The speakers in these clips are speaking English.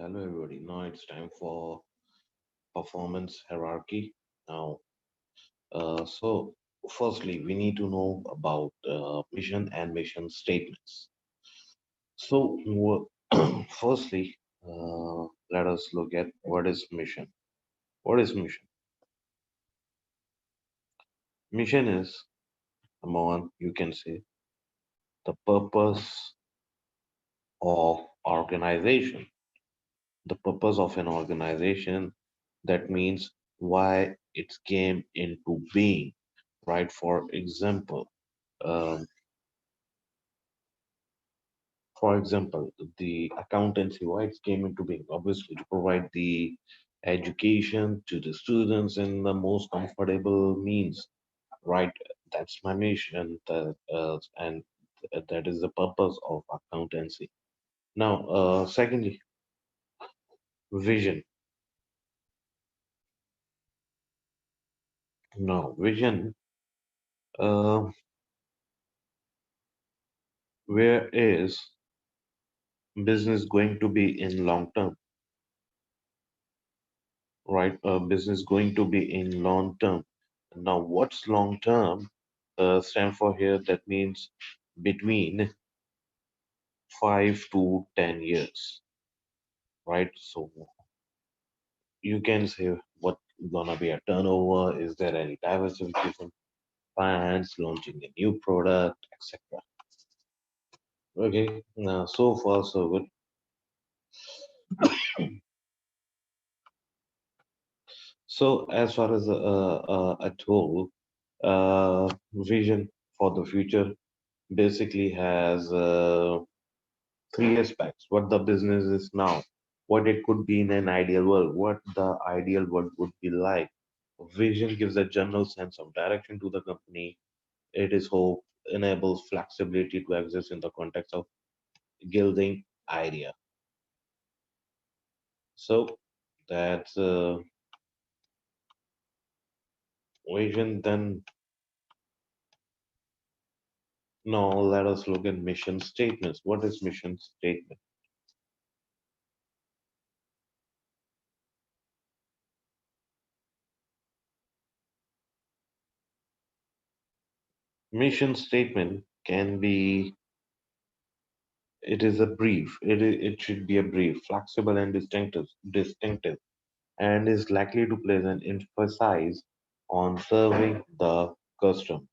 Hello, everybody. Now it's time for performance hierarchy. Now, firstly, we need to know about mission and mission statements. Firstly, let us look at what is mission. What is mission? Mission is, number one, you can say, the purpose of organization. The purpose of an organization, that means why it came into being, right? Um, for example, the accountancy, why it came into being, obviously to provide the education to the students in the most comfortable means, right? That's my mission, and that is the purpose of accountancy. Now, secondly, vision. Now, vision, uh, where is business going to be in long term, right? Business going to be in long term. Now, what's long term? Stand for here. That means between 5 to 10 years, right? So you can say what gonna be a turnover? Is there any diversification plans, launching a new product, etc. Okay. Now, so far so good. So as far as a tool, vision for the future basically has three aspects: what the business is now, what it could be in an ideal world, what the ideal world would be like. Vision gives a general sense of direction to the company. It is hope, enables flexibility to exist in the context of gilding idea. So that's vision. Then now let us look at mission statements. What is mission statement? Mission statement can be, it is a brief. It should be a brief, flexible and distinctive, and is likely to place an emphasis on serving the customer.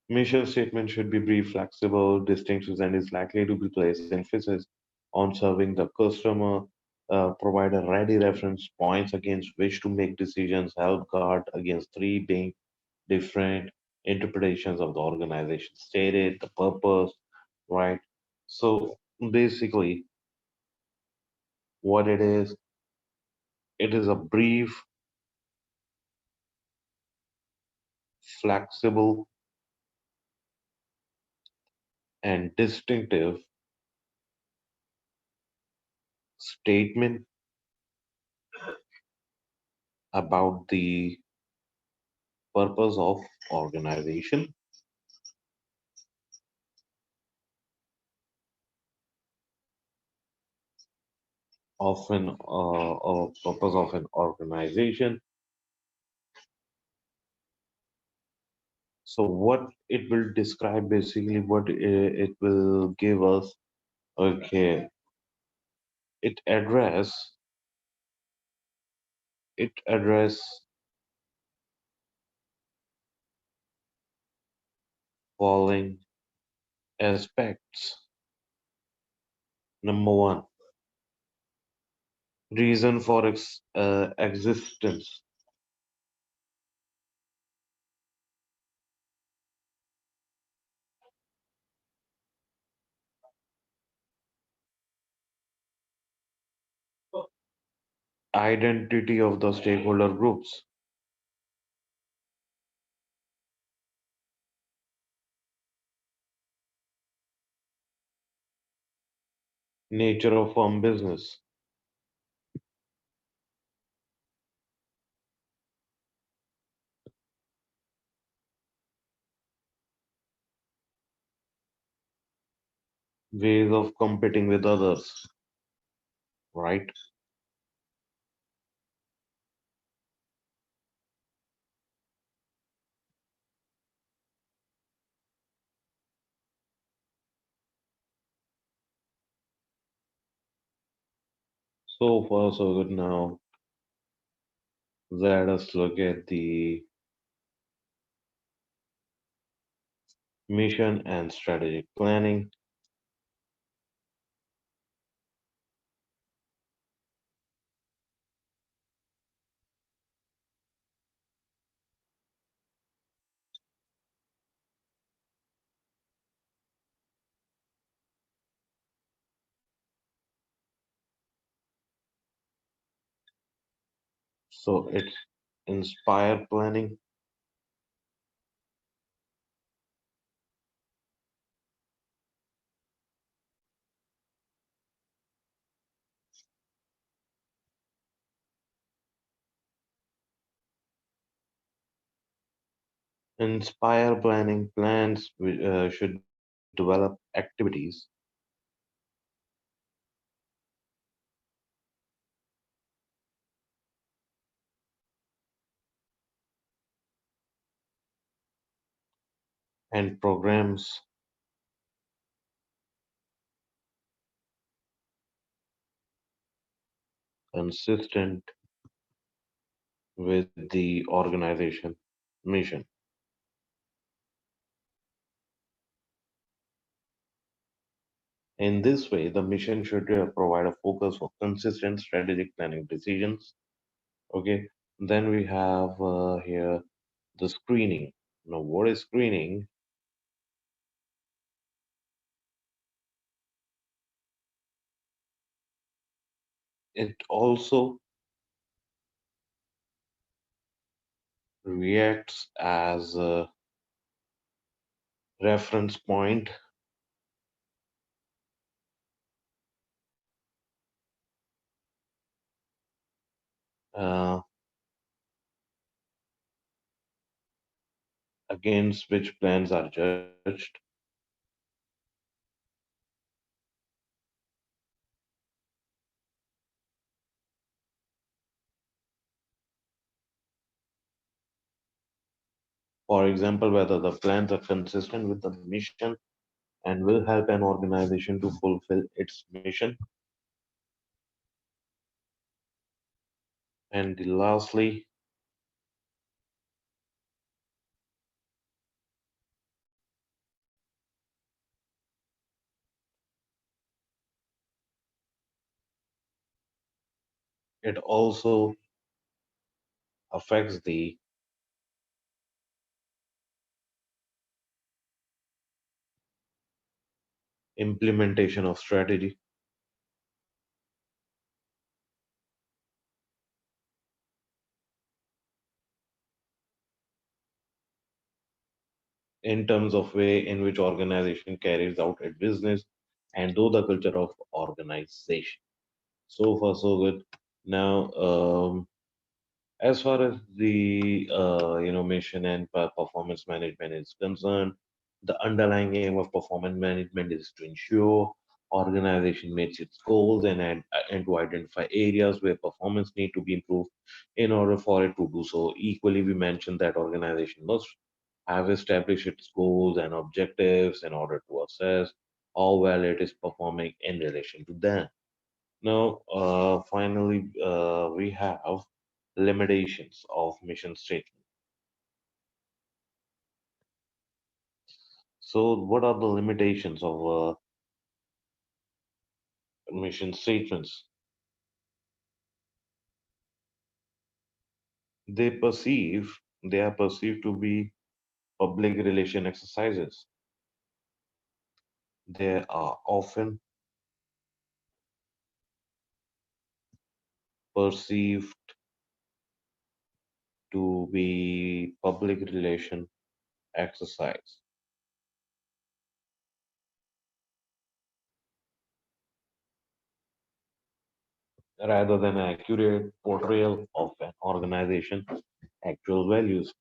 Mission statement should be brief, flexible, distinctive, and is likely to be placed emphasis on serving the customer. Provide a ready reference points against which to make decisions. Help guard against three being different interpretations of the organization stated, the purpose, right? So basically, what it is a brief, flexible, and distinctive statement about the purpose of organization, purpose of an organization. So what it will describe, basically what it will give us. Okay, it address it address following aspects. Number one, reason for existence. Identity of the stakeholder groups. Nature of firm business. ways of competing with others, right? So far, so good. Now, let us look at the mission and strategic planning. So, it's inspire planning. Inspire planning plans should develop activities and programs consistent with the organization mission. In this way, the mission should provide a focus for consistent strategic planning decisions. Okay, then we have here the screening. Now, what is screening? It also reacts as a reference point uh, against which plans are judged. For example, whether the plans are consistent with the mission and will help an organization to fulfill its mission. And lastly, it also affects the implementation of strategy in terms of way in which organization carries out its business and though the culture of organization. So far, so good. Now, as far as the mission and performance management is concerned, the underlying aim of performance management is to ensure organization meets its goals and to identify areas where performance need to be improved in order for it to do so. Equally, we mentioned that organization must have established its goals and objectives in order to assess how well it is performing in relation to them. Now, finally, we have limitations of mission statement. So, what are the limitations of mission statements? They are perceived to be public relation exercises. They are often perceived to be public relation exercise rather than an accurate portrayal of an organization's actual values.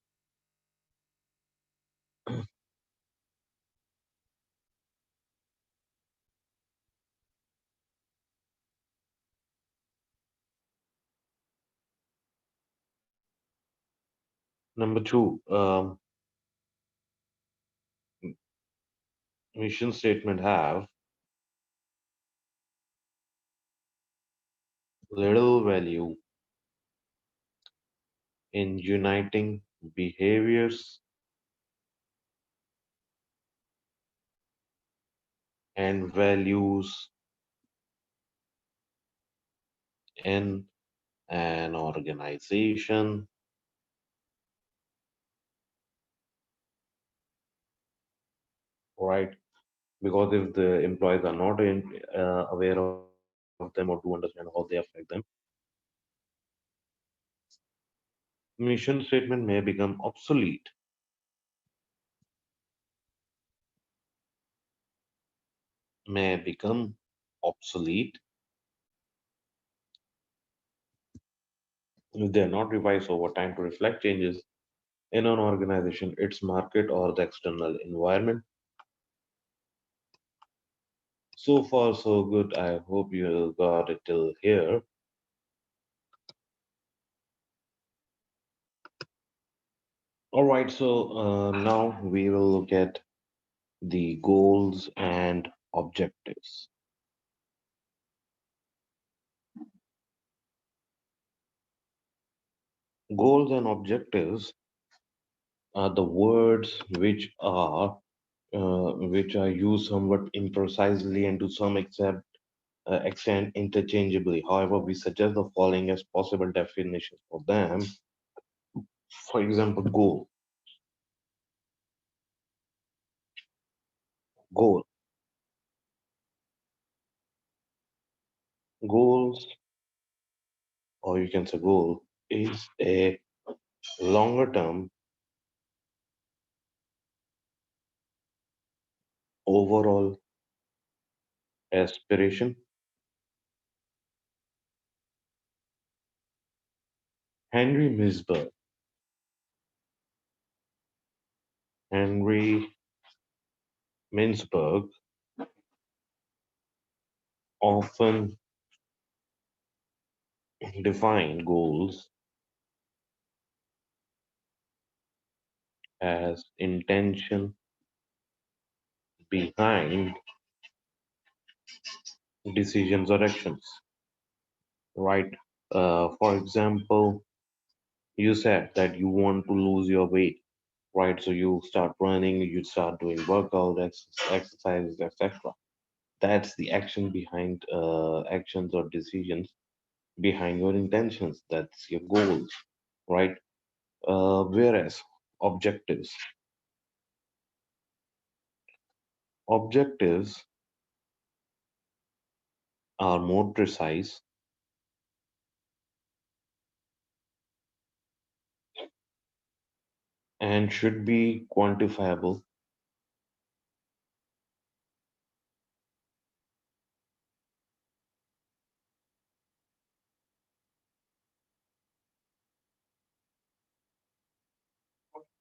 Number two, mission statement have little value in uniting behaviors and values in an organization, right? Because if the employees are not aware of them or to understand how they affect them, mission statement may become obsolete, may become obsolete if they are not revised over time to reflect changes in an organization, its market, or the external environment. So far, so good. I hope you got it till here. All right, so now we will look at the goals and objectives. Goals and objectives are the words which are used somewhat imprecisely and to some extent interchangeably. However, we suggest the following as possible definitions for them. For example, goal, goals, or you can say goal is a longer term overall aspiration. Henry Misberg, Henry Mintzberg often defined goals as intention behind decisions or actions, right? For example, you said that you want to lose your weight, right? So you start running, you start doing workout, exercises, etc. That's the action behind actions or decisions behind your intentions. That's your goals, right? Whereas objectives, objectives are more precise and should be quantifiable.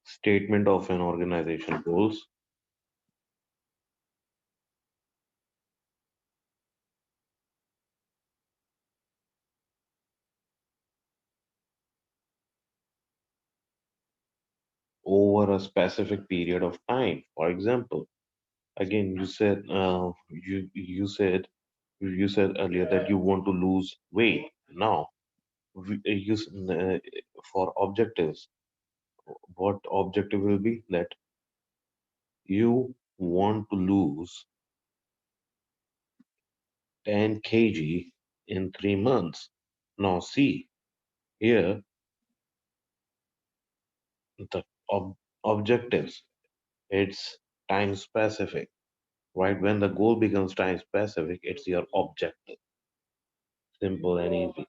Statement of an organization goals over a specific period of time. For example, again, you said earlier that you want to lose weight. Now, for objectives, what objective will be that you want to lose 10 kg in 3 months. Now, see here the objectives. It's time specific, right? When the goal becomes time specific, it's your objective. Simple and easy.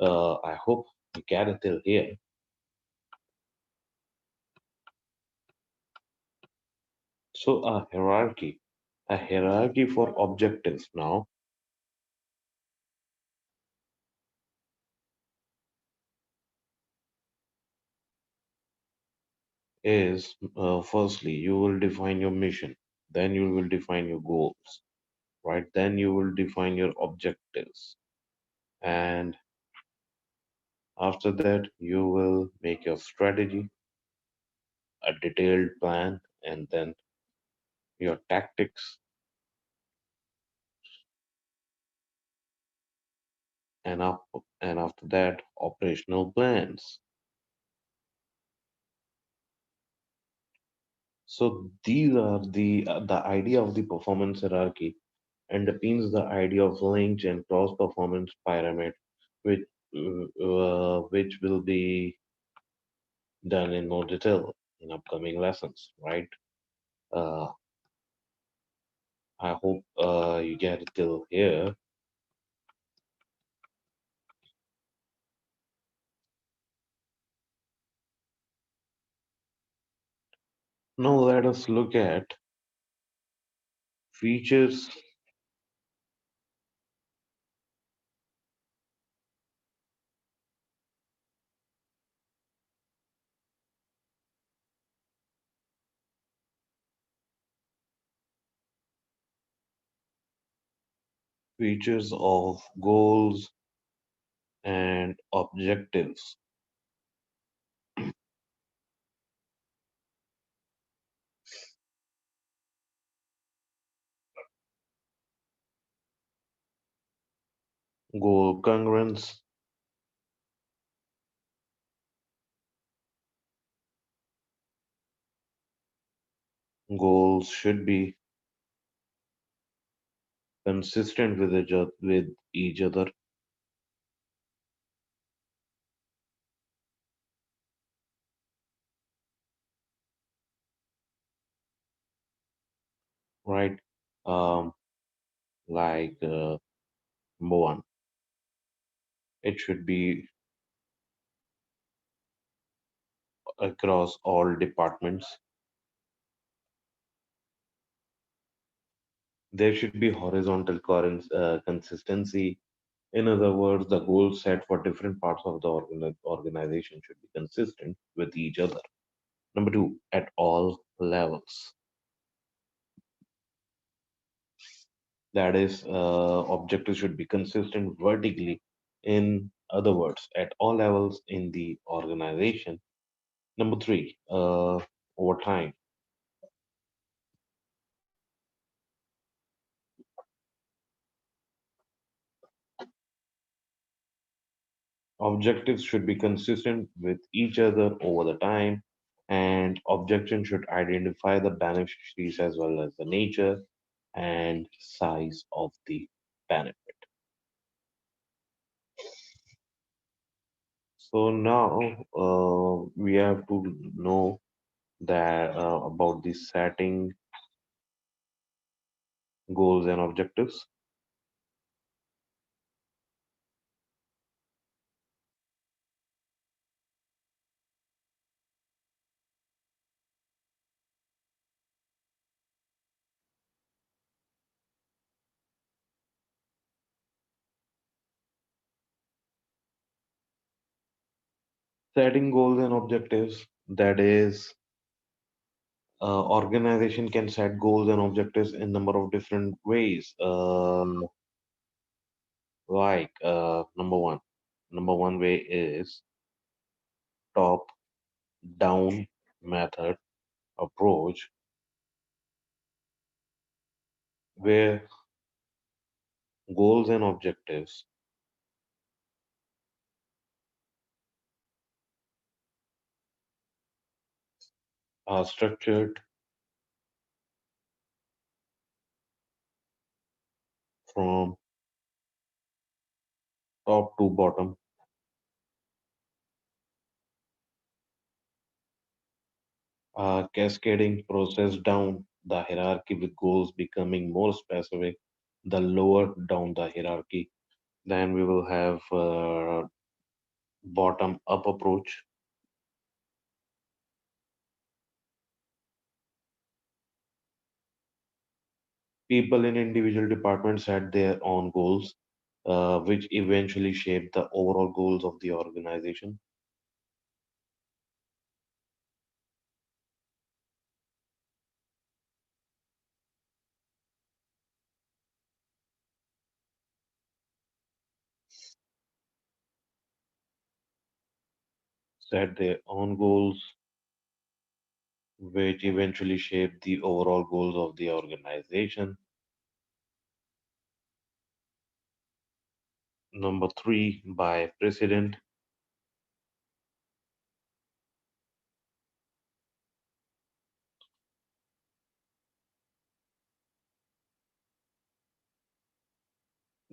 I hope you get it till here. So a hierarchy for objectives now is firstly you will define your mission, then you will define your goals, right? Then you will define your objectives, and after that you will make your strategy, a detailed plan, and then your tactics, and up and after that operational plans. So these are the idea of the performance hierarchy underpins the idea of linked and cross performance pyramid, which which will be done in more detail in upcoming lessons, right? Uh, I hope you get it till here. Now let us look at features features of goals and objectives. Goal congruence. Goals should be consistent with each other, right? Um, like number one, it should be across all departments. There should be horizontal consistency. In other words, the goals set for different parts of the organization should be consistent with each other. Number two, at all levels. That is, objectives should be consistent vertically. In other words, at all levels in the organization. Number three, over time. Objectives should be consistent with each other over the time, and objection should identify the beneficiaries as well as the nature and size of the benefit. So now we have to know that about the setting goals and objectives. Setting goals and objectives, that is, organization can set goals and objectives in number of different ways. Like number one way is top down method approach, where goals and objectives are structured from top to bottom, cascading process down the hierarchy with goals becoming more specific the lower down the hierarchy. Then we will have bottom up approach. People in individual departments set their own goals, which eventually shape the overall goals of the organization. Set their own goals which eventually shape the overall goals of the organization. Number three, by precedent.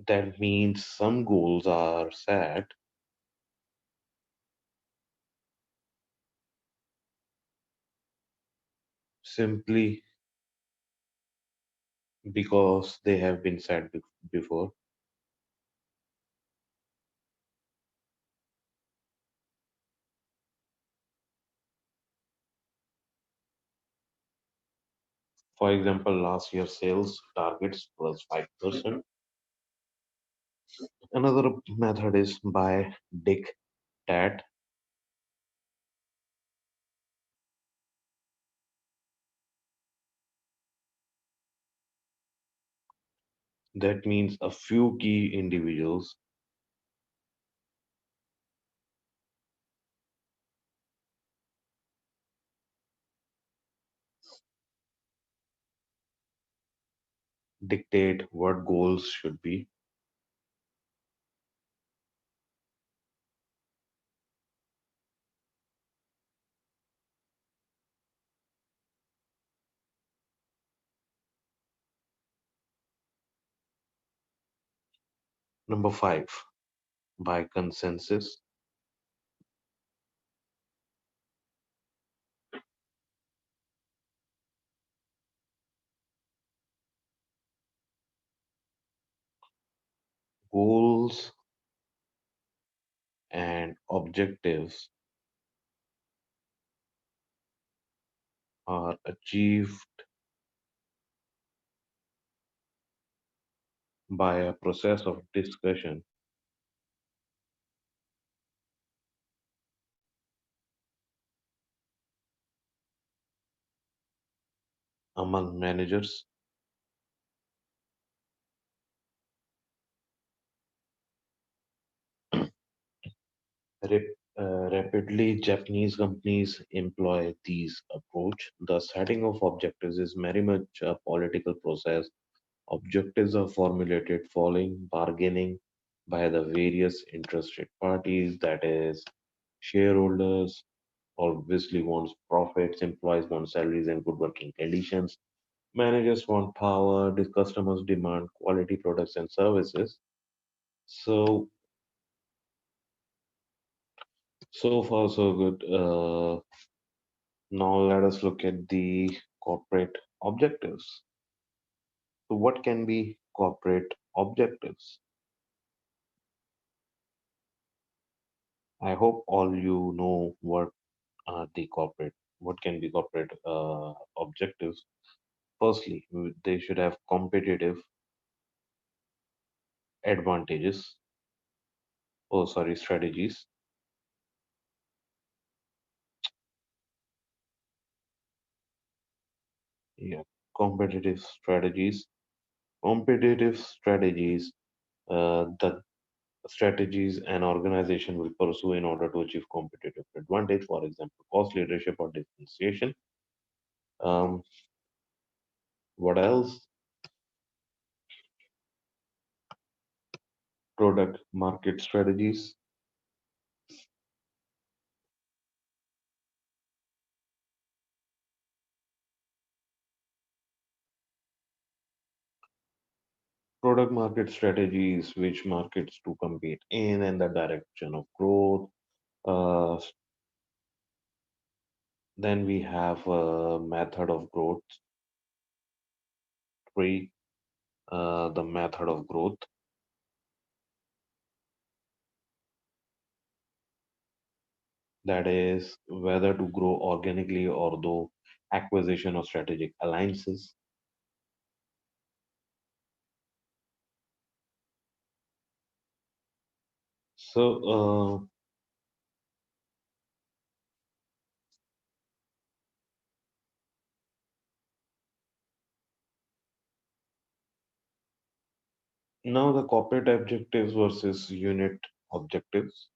That means some goals are set simply because they have been set before. For example, last year sales targets plus 5%. Another method is by dictate. That means a few key individuals dictate what goals should be. Number five, by consensus. Goals and objectives are achieved by a process of discussion among managers. Rapidly, Japanese companies employ these approach. The setting of objectives is very much a political process. Objectives are formulated following bargaining by the various interested parties, that is, shareholders obviously wants profits, employees want salaries and good working conditions, managers want power, the customers demand quality products and services. So, so far so good. Now let us look at the corporate objectives. So, what can be corporate objectives? I hope all you know what can be corporate objectives. Firstly, they should have competitive advantages. Oh, sorry, strategies. Yeah, competitive strategies. Competitive strategies. The strategies an organization will pursue in order to achieve competitive advantage. For example, cost leadership or differentiation. Um, what else? Product market strategies. Product market strategies, which markets to compete in and the direction of growth. Uh, then we have a method of growth. Three, the method of growth. That is whether to grow organically or through acquisition or strategic alliances. So now the corporate objectives versus unit objectives.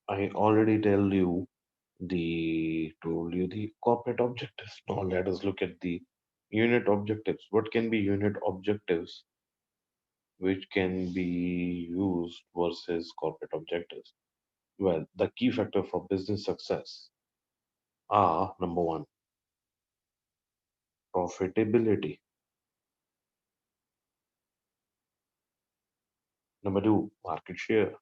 I already told you the corporate objectives. Now let us look at the unit objectives. What can be unit objectives which can be used versus corporate objectives? Well, the key factor for business success are number one, profitability. Number two, market share.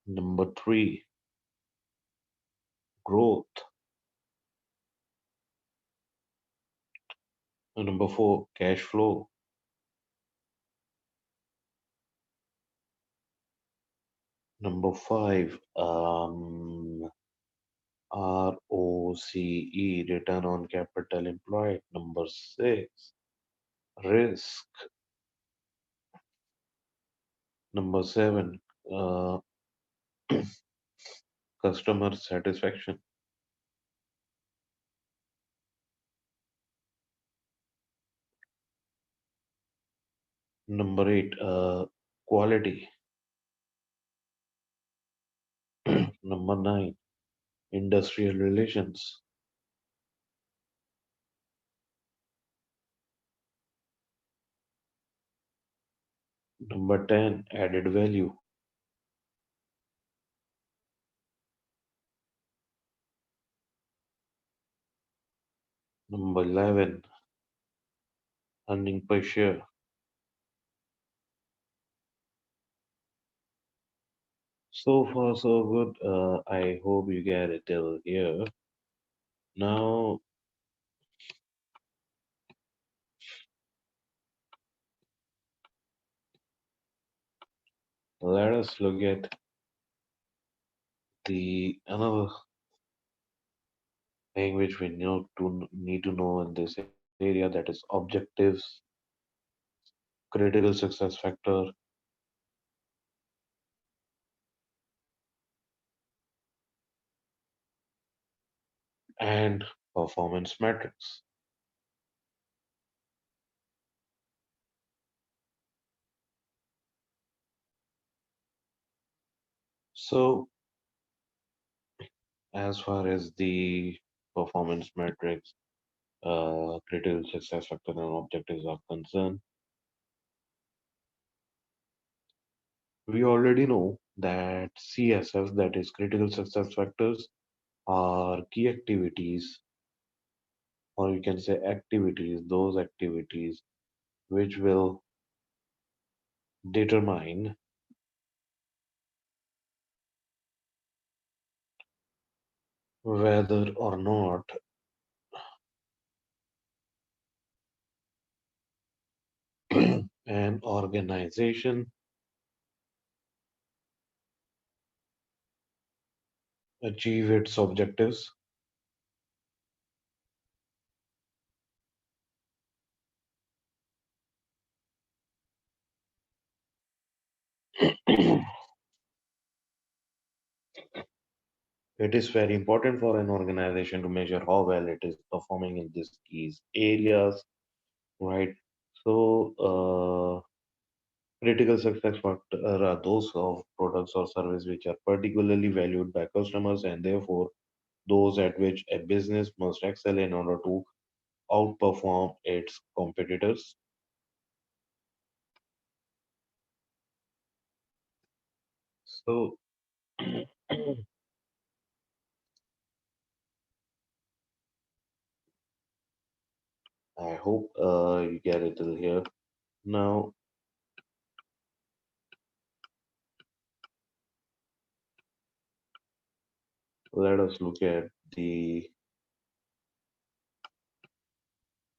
Number three, growth. And number four, cash flow. Number five, ROCE, return on capital employed. Number six, risk. Number seven, uh, customer satisfaction. Number eight, quality. Number nine, industrial relations. Number 10, added value. Number 11, earning per share. So far, so good. I hope you get it till here. Now, let us look at the another thing which we need to know in this area, that is objectives, critical success factor, and performance metrics. So, as far as the performance metrics, critical success factor, and objectives are concerned, we already know that CSF, that is critical success factors, are key activities, or you can say activities, those activities which will determine whether or not an organization achieve its objectives. It is very important for an organization to measure how well it is performing in these key areas, right? So, critical success factor are those of products or service which are particularly valued by customers, and therefore those at which a business must excel in order to outperform its competitors. So, I hope you get it till here. Now, let us look at the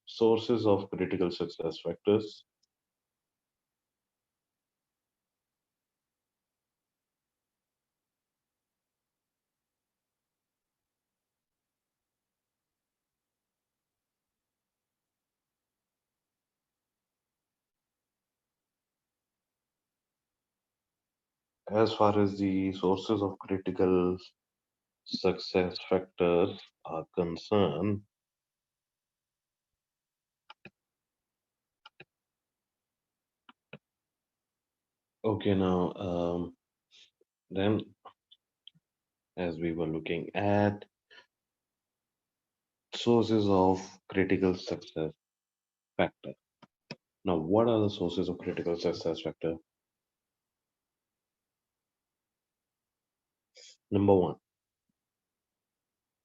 sources of critical success factors. As far as the sources of critical success factors are concerned, Okay, now then as we were looking at sources of critical success factor. Now, what are the sources of critical success factor? Number one,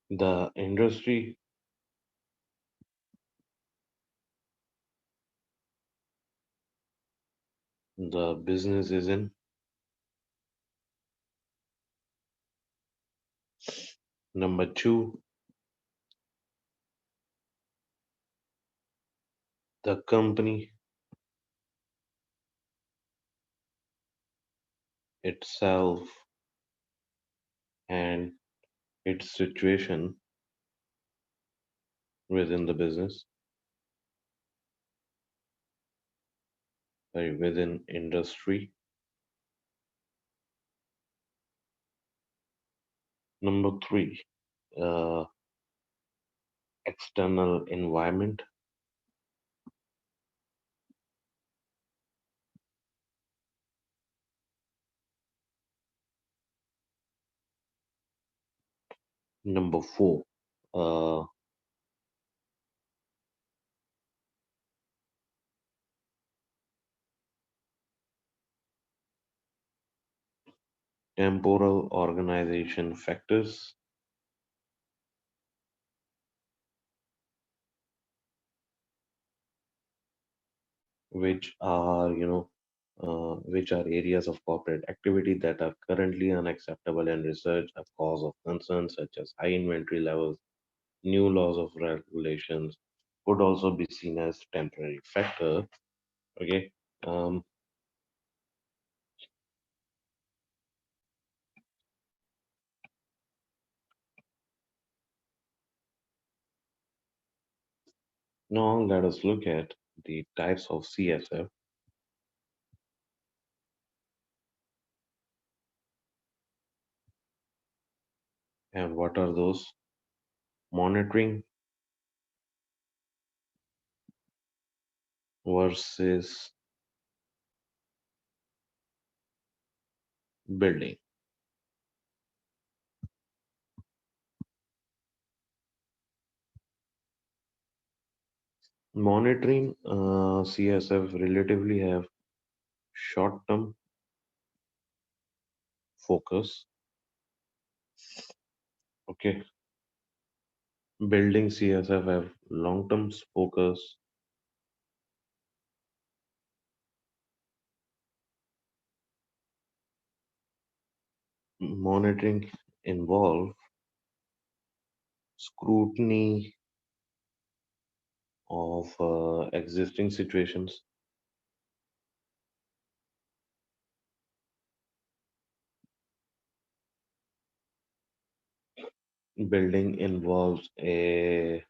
the industry the business is in. Number two, the company itself and its situation within the business, sorry, within industry. Number three, uh, external environment. Number four, uh, temporal organization factors, which are, which are areas of corporate activity that are currently unacceptable and research a cause of concern, such as high inventory levels, new laws of regulations, could also be seen as temporary factor. Okay. Um, Now let us look at the types of CSF and what are those. Monitoring versus building. Monitoring CSF relatively have short-term focus. Okay, building CSF have long-term focus. Monitoring involve scrutiny of existing situations. Building involves a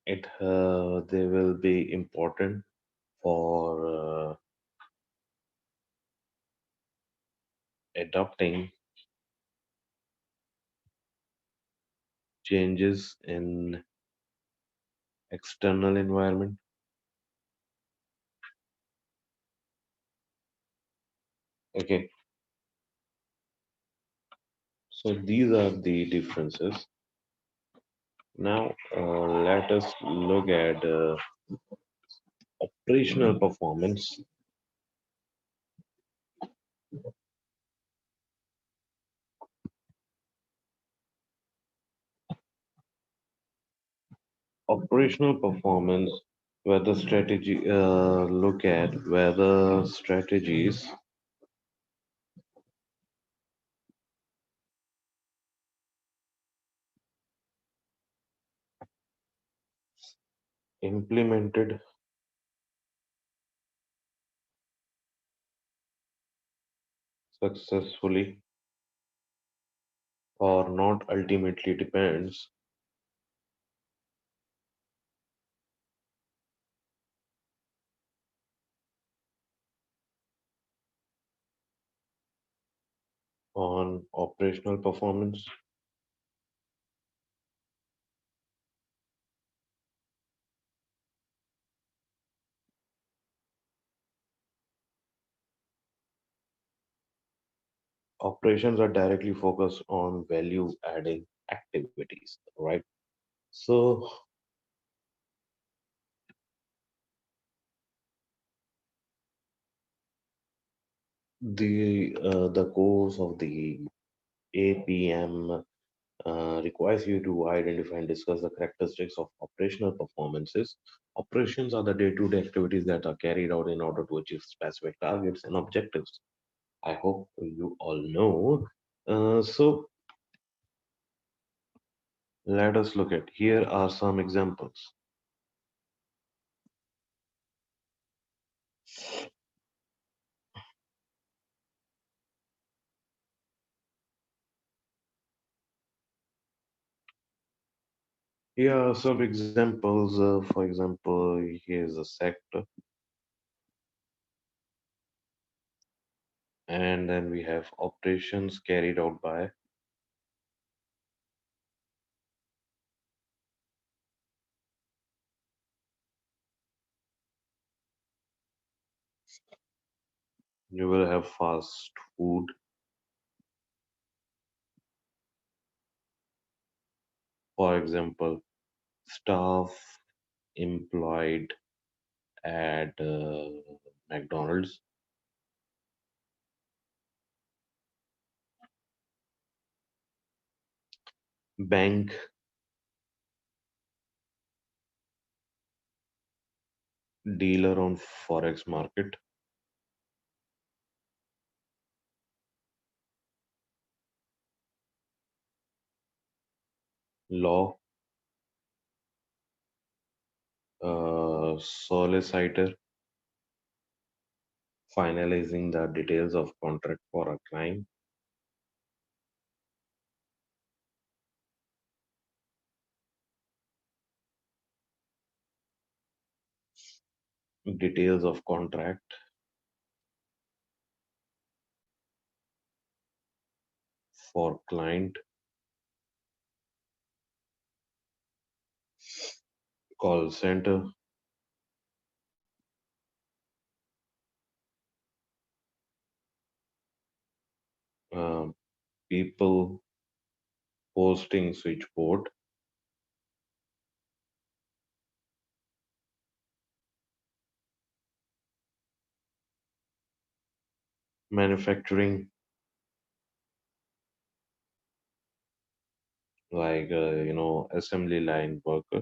it they will be important for adopting changes in external environment. Okay, so these are the differences. Now let us look at operational performance. Operational performance, whether strategy look at whether strategies implemented successfully or not ultimately depends on operational performance. Operations are directly focused on value adding activities, right? So the course of the APM requires you to identify and discuss the characteristics of operational performances. Operations are the day-to-day activities that are carried out in order to achieve specific targets and objectives. I hope you all know. So let us look at here are some examples. Here are some examples. For example, here's a sector, and then we have operations carried out by. You will have fast food, for example, staff employed at McDonald's, bank dealer on forex market, law solicitor finalizing the details of contract for a client, details of contract for client, call center, uh, people posting switchboard, manufacturing like assembly line worker.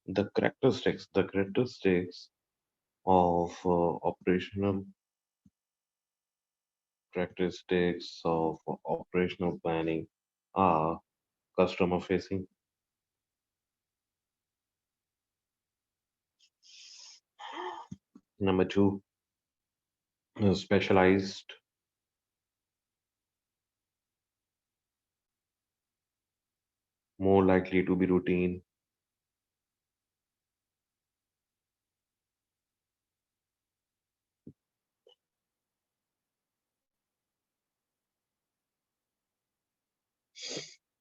The characteristics of operational planning are customer facing. Number two, specialized, more likely to be routine,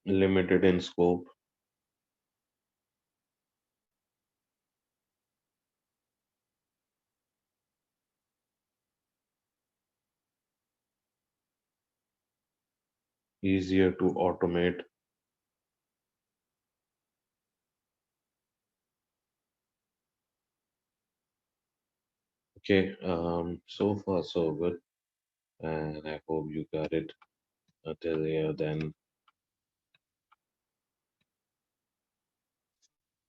limited in scope, easier to automate. Okay, so far so good, and I hope you got it until here. Then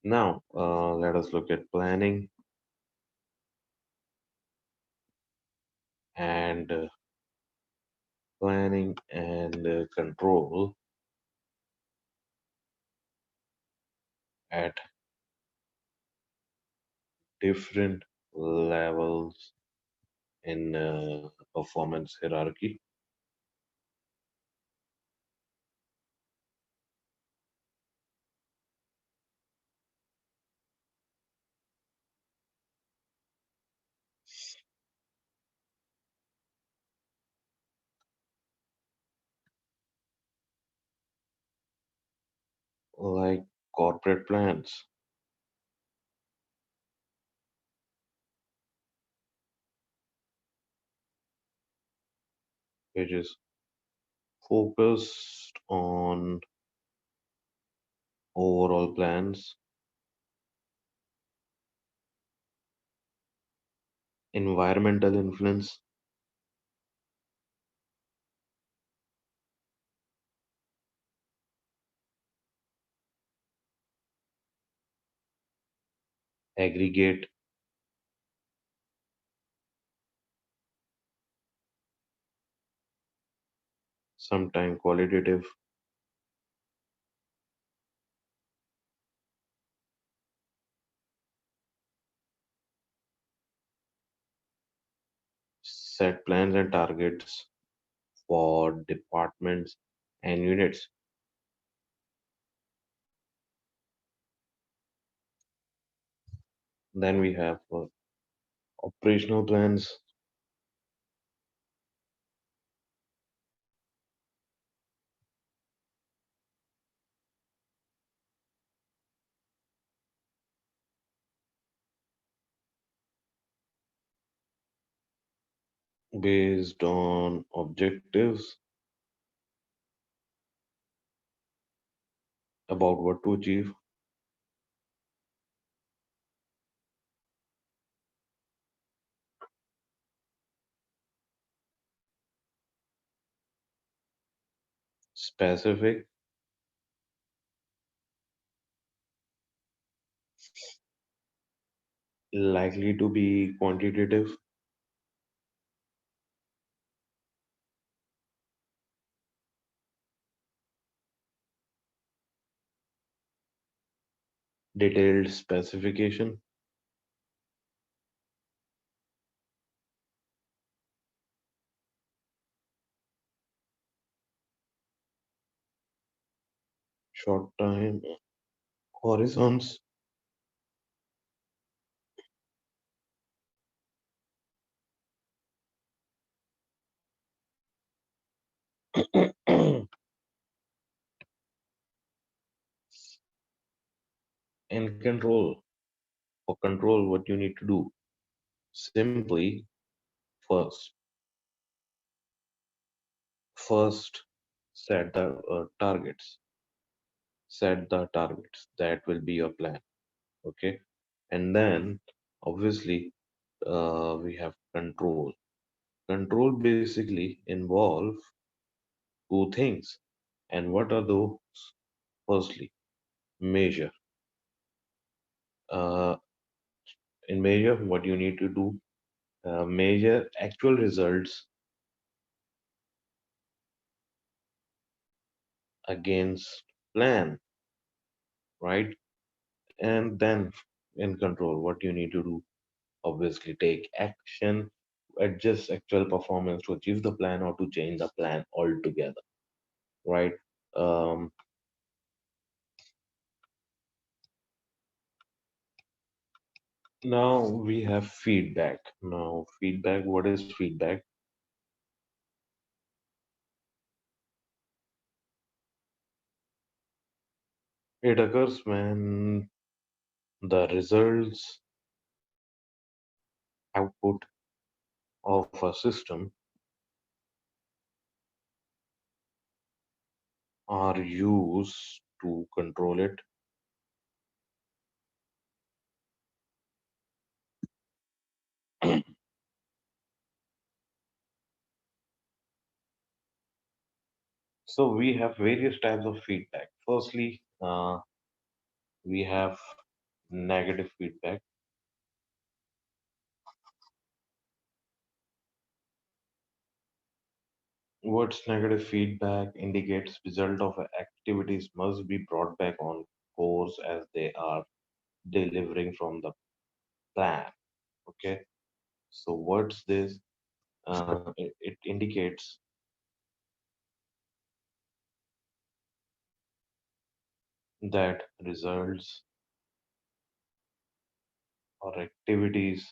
now, let us look at and control at different levels in performance hierarchy, like corporate plans. which is focused on overall plans, environmental influence, aggregate, sometime qualitative, set plans and targets for departments and units. Then we have operational plans based on objectives about what to achieve, specific, likely to be quantitative, detailed specification, short time horizons, and control. For control, what you need to do simply first, first set the set the targets. That will be your plan. Okay, and then obviously we have control. Control basically involve two things. And what are those? Firstly, measure. Uh, in measure, what you need to do, measure actual results against plan, right? And then in control, what you need to do, obviously take action, adjust actual performance to achieve the plan or to change the plan altogether, right? Um, Now we have feedback. Now, feedback, what is feedback? It occurs when the results output of a system are used to control it. So we have various types of feedback. Firstly, we have negative feedback. What's negative feedback indicates result of activities must be brought back on course as they are delivering from the plan. Okay, so what's this? It indicates that results or activities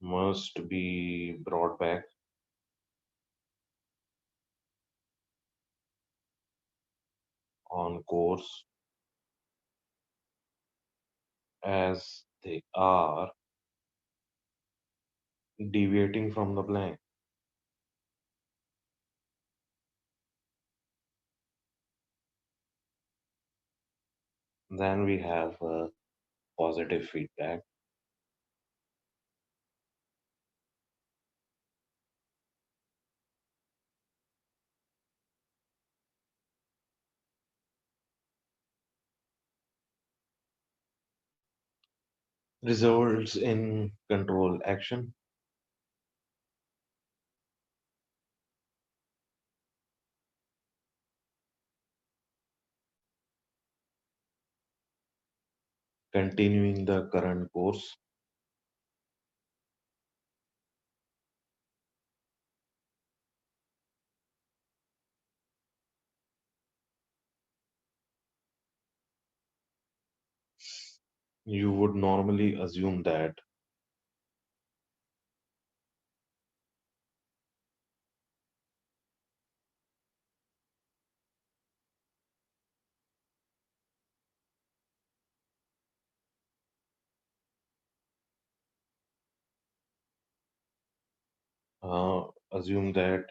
must be brought back on course as they are. deviating from the plan. Then we have positive feedback, results in control action, continuing the current course. You would normally assume that uh, assume that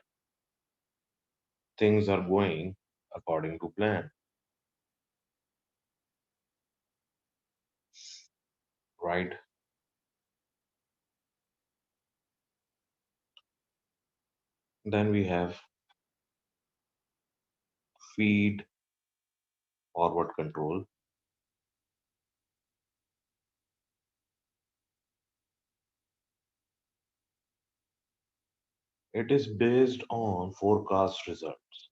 things are going according to plan, right? Then we have feed forward control. It is based on forecast results.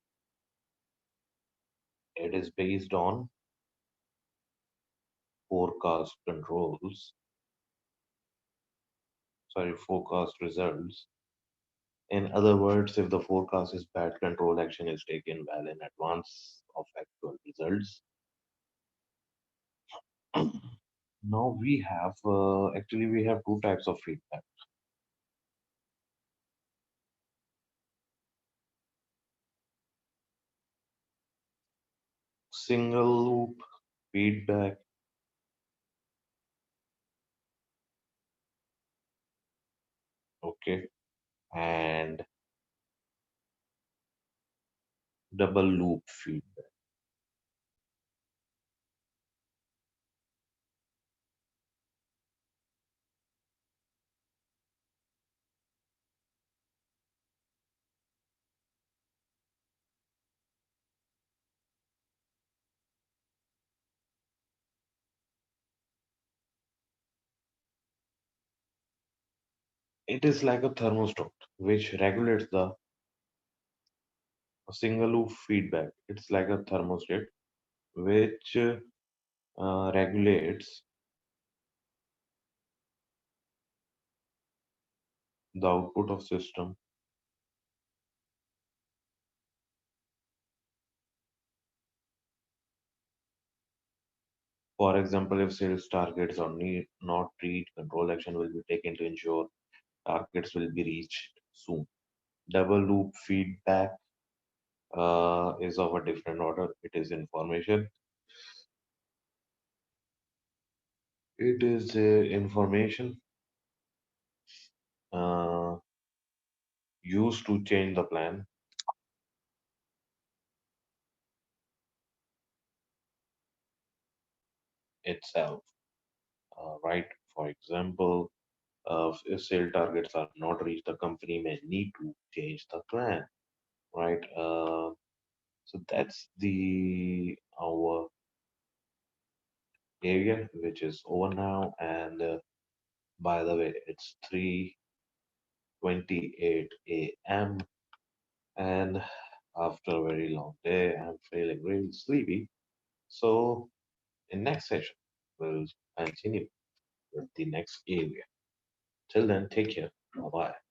It is based on forecast controls, sorry, forecast results. In other words, if the forecast is bad, control action is taken well in advance of actual results. Now we have actually we have two types of feedback: single loop feedback, okay, and double loop feedback. It is like a thermostat which regulates the single loop feedback. It's like a thermostat which regulates the output of system. For example, if sales targets are not reached, control action will be taken to ensure targets will be reached soon. Double loop feedback is of a different order. It is information. It is information uh, used to change the plan itself, right? For example, if sale targets are not reached, the company may need to change the plan, right? So that's the our area, which is over now. And by the way, it's 3:28 a.m. and after a very long day, I'm feeling really sleepy. So in next session, we'll continue with the next area. Till then, take care. Bye bye.